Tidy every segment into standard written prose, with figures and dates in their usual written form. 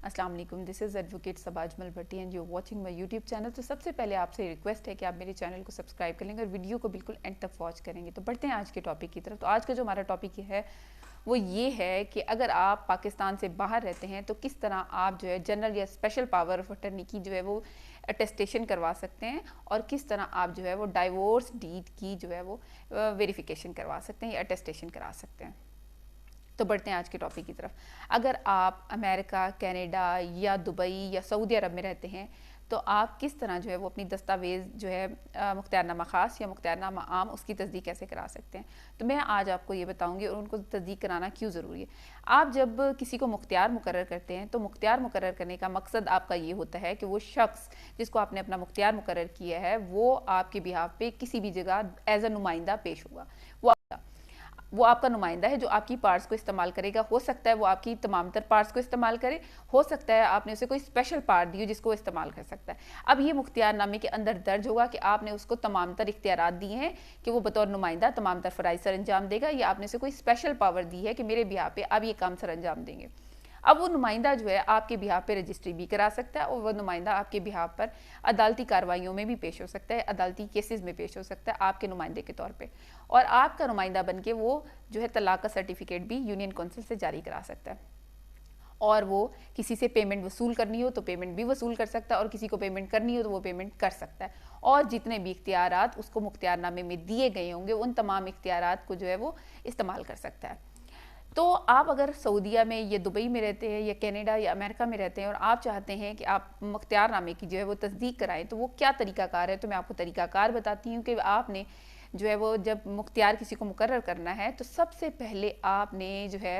अस्सलाम वालेकुम, this is advocate Sabajmal Bhatti and you watching my YouTube channel. तो सबसे पहले आपसे रिक्वेस्ट है कि आप मेरे चैनल को सब्सक्राइब कर लेंगे और वीडियो को बिल्कुल एंड तक वॉच करेंगे। तो बढ़ते हैं आज के टॉपिक की तरफ। तो आज का जो हमारा टॉपिक है वो ये है कि अगर आप पाकिस्तान से बाहर रहते हैं तो किस तरह आप जो है जनरल या स्पेशल पावर ऑफ अटर्नी की जो है वो अटेस्टेशन करवा सकते हैं और किस तरह आप जो है वो डाइवोर्स डीड की जो है वो वेरिफिकेशन करवा सकते हैं या अटेस्टेशन करा सकते हैं। तो बढ़ते हैं आज के टॉपिक की तरफ। अगर आप अमेरिका, कनाडा या दुबई या सऊदी अरब में रहते हैं तो आप किस तरह जो है वो अपनी दस्तावेज़ जो है मुख्तारनामा ख़ास या मुख्तारनामा आम उसकी तस्दीक कैसे करा सकते हैं। तो मैं आज आपको ये बताऊंगी और उनको तस्दीक कराना क्यों ज़रूरी है। आप जब किसी को मुख्तियार मुकर्रर करते हैं तो मुख्तियार मुकर्रर करने का मकसद आपका ये होता है कि वो शख्स जिसको आपने अपना मुख्तियार मुकर्रर किया है वो आपके बिहाफ पे किसी भी जगह एज अ नुमाइंदा पेश होगा। वो आपका नुमाइंदा है जो आपकी पार्ट्स को इस्तेमाल करेगा। हो सकता है वो आपकी तमाम तर पार्ट्स को इस्तेमाल करे, हो सकता है आपने उसे कोई स्पेशल पार्ट दी हो जिसको वो इस्तेमाल कर सकता है। अब ये मुख्तियारनामे के अंदर दर्ज होगा कि आपने उसको तमाम तर इख्तियारात दिए हैं कि वो बतौर नुमाइंदा तमाम तर फ़राइज़ सर अंजाम देगा, या आपने उसे कोई स्पेशल पावर दी है कि मेरे बिहार पे अब ये काम सर अंजाम देंगे। अब वो नुमाइंदा जो है आपके बिहार पे रजिस्ट्री भी करा सकता है और वो नुमाइंदा आपके बिहार पर अदालती कार्रवाइयों में भी पेश हो सकता है, अदालती केसेस में पेश हो सकता है आपके नुमाइंदे के तौर पे। और आपका नुमाइंदा बन के वो जो है तलाक का सर्टिफिकेट भी यूनियन कौंसिल से जारी करा सकता है। और वो किसी से पेमेंट वसूल करनी हो तो पेमेंट भी वसूल कर सकता है और किसी को पेमेंट करनी हो तो वो पेमेंट कर सकता है। और जितने भी इख्तियारात उसको मुख्तियारनामे में दिए गए होंगे उन तमाम इख्तियारात को जो है वो इस्तेमाल कर सकता है। तो आप अगर सऊदीया में या दुबई में रहते हैं या कनाडा या अमेरिका में रहते हैं और आप चाहते हैं कि आप मुख्तियारनामे की जो है वो तस्दीक कराएं तो वो क्या तरीकाकार है। तो मैं आपको तरीकाकार बताती हूँ कि आपने जो है वो जब मुख्तियार किसी को मुकर्रर करना है तो सबसे पहले आपने जो है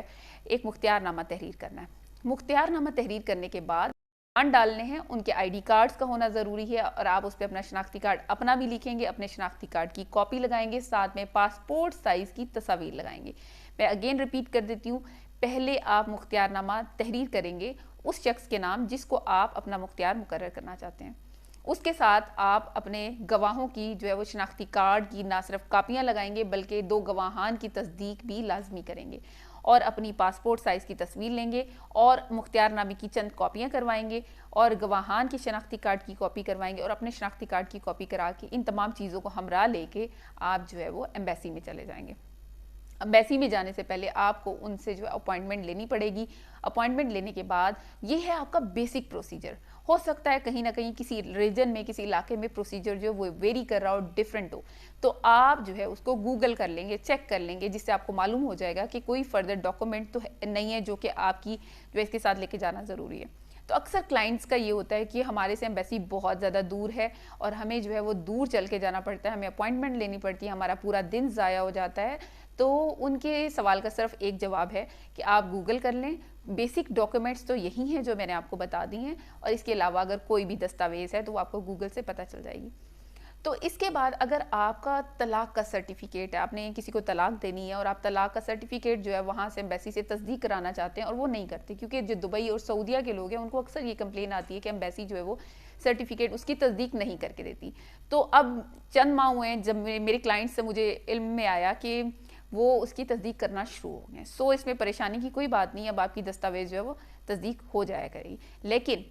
एक मुख्तियारनामा तहरीर करना है। मुख्तियारनामा तहरीर करने के बाद मान डालने हैं, उनके आईडी कार्ड्स का होना ज़रूरी है और आप उस पर अपना शनाख्ती कार्ड अपना भी लिखेंगे, अपने शनाख्ती कार्ड की कॉपी लगाएंगे, साथ में पासपोर्ट साइज़ की तस्वीर लगाएंगे। मैं अगेन रिपीट कर देती हूँ, पहले आप मुख्तियारनामा तहरीर करेंगे उस शख्स के नाम जिसको आप अपना मुख्तियार मुकर्रर करना चाहते हैं। उसके साथ आप अपने गवाहों की जो है वो शनाख्ती कार्ड की ना सिर्फ कापियाँ लगाएंगे बल्कि 2 गवाहान की तस्दीक भी लाजमी करेंगे और अपनी पासपोर्ट साइज़ की तस्वीर लेंगे और मुख्तियारनामे की चंद कॉपियाँ करवाएंगे और गवाहान की शनाख्ती कार्ड की कॉपी करवाएंगे और अपने शनाख्ती कार्ड की कॉपी करा के इन तमाम चीज़ों को हमरा लेके आप जो है वो एम्बेसी में चले जाएंगे। एम्बेसी में जाने से पहले आपको उनसे जो है अपॉइंटमेंट लेनी पड़ेगी। अपॉइंटमेंट लेने के बाद ये है आपका बेसिक प्रोसीजर। हो सकता है कहीं ना कहीं किसी रीजन में किसी इलाके में प्रोसीजर जो वो वेरी कर रहा हो, डिफरेंट हो, तो आप जो है उसको गूगल कर लेंगे, चेक कर लेंगे, जिससे आपको मालूम हो जाएगा कि कोई फर्दर डॉक्यूमेंट तो नहीं है जो कि आपकी जो इसके साथ लेके जाना ज़रूरी है। तो अक्सर क्लाइंट्स का ये होता है कि हमारे से एम्बेसी बहुत ज़्यादा दूर है और हमें जो है वो दूर चल के जाना पड़ता है, हमें अपॉइंटमेंट लेनी पड़ती है, हमारा पूरा दिन ज़ाया हो जाता है। तो उनके सवाल का सिर्फ एक जवाब है कि आप गूगल कर लें। बेसिक डॉक्यूमेंट्स तो यही हैं जो मैंने आपको बता दी हैं और इसके अलावा अगर कोई भी दस्तावेज़ है तो वो आपको गूगल से पता चल जाएगी। तो इसके बाद अगर आपका तलाक का सर्टिफिकेट है, आपने किसी को तलाक देनी है और आप तलाक का सर्टिफिकेट जो है वहाँ से एम्बेसी से तस्दीक कराना चाहते हैं और वो नहीं करते, क्योंकि जो दुबई और सऊदीया के लोग हैं उनको अक्सर ये कंप्लेन आती है कि एम्बेसी जो है वो सर्टिफिकेट उसकी तस्दीक नहीं करके देती। तो अब चंद माह हुए हैं जब मेरे क्लाइंट से मुझे इल्म में आया कि वो उसकी तस्दीक करना शुरू हो गए। सो इसमें परेशानी की कोई बात नहीं, अब आपकी दस्तावेज जो है वो तस्दीक हो जाया करेगी। लेकिन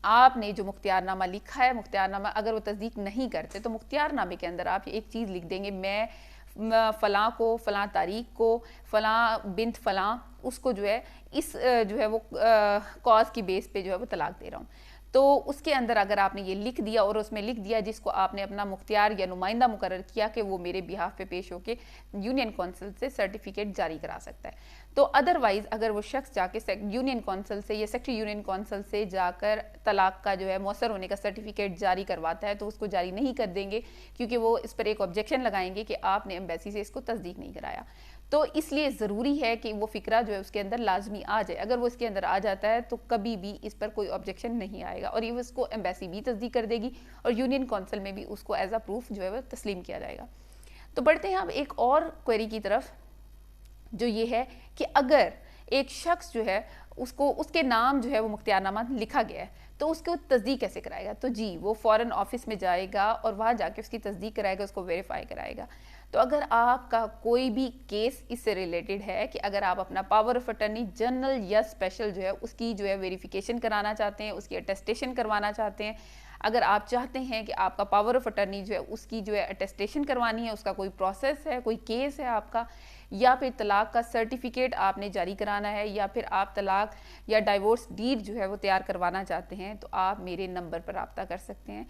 आपने जो मुख्तियारनामा लिखा है, मुख्तियारनामा अगर वो तस्दीक नहीं करते तो मुख्तियारनामे के अंदर आप एक चीज़ लिख देंगे, मैं फ़लाँ को फ़लाँ तारीख को फ़लाँ बिन्त फ़लाँ उसको जो है इस जो है वो कॉज की बेस पे जो है वो तलाक दे रहा हूँ। तो उसके अंदर अगर आपने ये लिख दिया और उसमें लिख दिया जिसको आपने अपना मुख्तियार या नुमाइंदा मुकर्रर किया कि वो मेरे बिहाफ पे पेश होके यूनियन कौंसिल से सर्टिफिकेट जारी करा सकता है। तो अदरवाइज़ अगर वो शख्स जाके यूनियन कौंसिल से या सेक्रेटरी यूनियन कौंसिल से जाकर तलाक का जो है मौसर होने का सर्टिफिकेट जारी करवाता है तो उसको जारी नहीं कर देंगे, क्योंकि वो इस पर एक ऑब्जेक्शन लगाएंगे कि आपने एम्बेसी से इसको तस्दीक नहीं कराया। तो इसलिए ज़रूरी है कि वो फ़िक्रा जो है उसके अंदर लाजमी आ जाए। अगर वो इसके अंदर आ जाता है तो कभी भी इस पर कोई ऑब्जेक्शन नहीं आएगा और ये उसको एम्बेसी भी तस्दीक कर देगी और यूनियन कौंसिल में भी उसको एज अ प्रूफ जो है वो तस्लीम किया जाएगा। तो बढ़ते हैं अब एक और क्वेरी की तरफ, जो ये है कि अगर एक शख्स जो है उसको उसके नाम जो है वो मुख्तियारनामा लिखा गया है तो उसको तस्दीक कैसे कराएगा। तो जी वो फ़ौरन ऑफिस में जाएगा और वहाँ जाके उसकी तस्दीक कराएगा, उसको वेरीफाई कराएगा। तो अगर आपका कोई भी केस इससे रिलेटेड है कि अगर आप अपना पावर ऑफ अटर्नी जनरल या स्पेशल जो है उसकी जो है वेरिफिकेशन कराना चाहते हैं, उसकी अटेस्टेशन करवाना चाहते हैं, अगर आप चाहते हैं कि आपका पावर ऑफ अटर्नी जो है उसकी जो है अटेस्टेशन करवानी है, उसका कोई प्रोसेस है, कोई केस है आपका, या फिर तलाक का सर्टिफिकेट आपने जारी कराना है, या फिर आप तलाक या डाइवोर्स डीड जो है वो तैयार करवाना चाहते हैं, तो आप मेरे नंबर पर रब्ता कर सकते हैं।